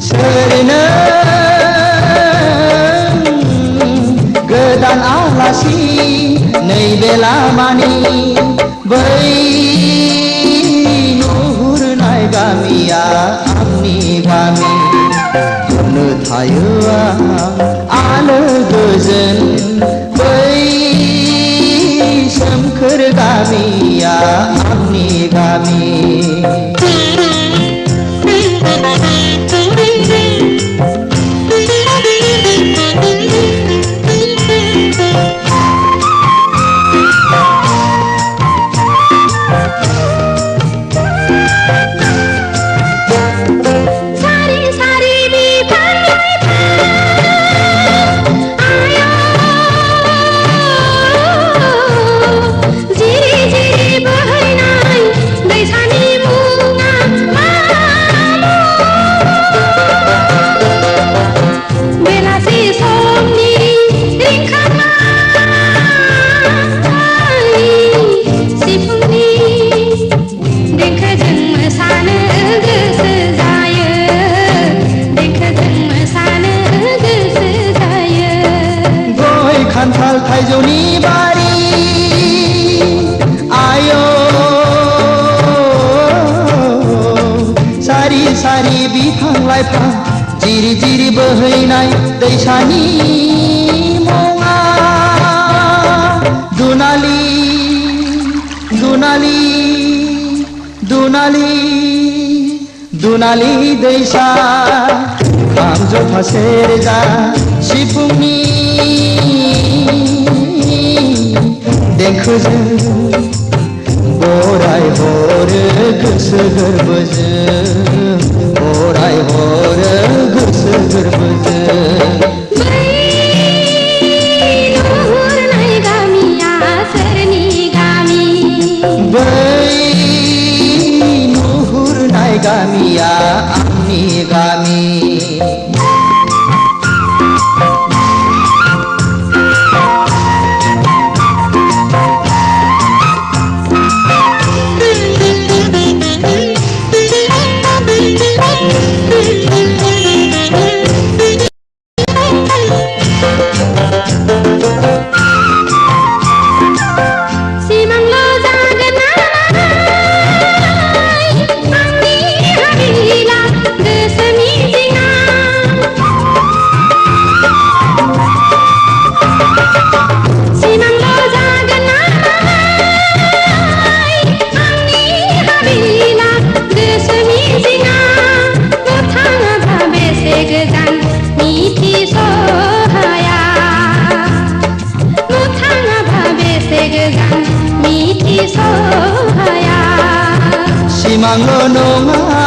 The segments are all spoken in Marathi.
सोरनो गोदान आलासि नैबे लामानि बै नुहुरनाय गामिया आंनि गामि होनो थायो आलो गोजोन बै सोमखोर गामिया आंनि गामि खान्थाल थाइजौनि बारि आयो सारि सारि बिफां लाइफां जिरि जिरि बोहैनाय दैसानि मुङा दुनालि दुनालि दुनालि दुनालि दैसा खाम जथा सेरजा सिफुंनि देंखोजों बराय हरो गोसो गोरबोजों बराय हरो गोसो गोरबोजों बै नुहुरनाय गामिया सोरनि गामि बै नुहुरनाय गामिया आंनि गामि सिमांल' नङा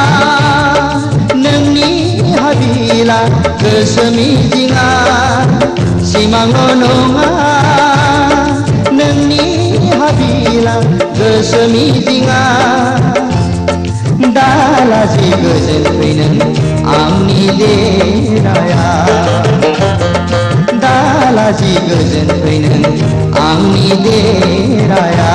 नोंनि हाबिला गोसो मिजिङा सिमांल' नङा नोंनि हाबिला गोसो मिजिङा दालाजि गोजोन फैनो आंनि देराया दालाजि गोजोन फैनो आंनि देराया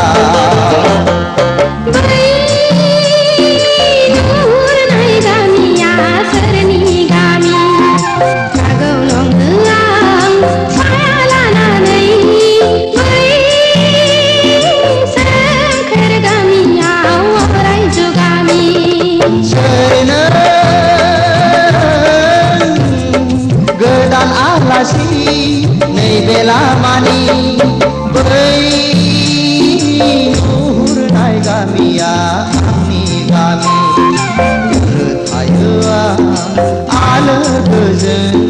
गोदान आलासि नैबे लामानि बै नुहुरनाय गामिया आंनि गामि थायो आलो गोजोन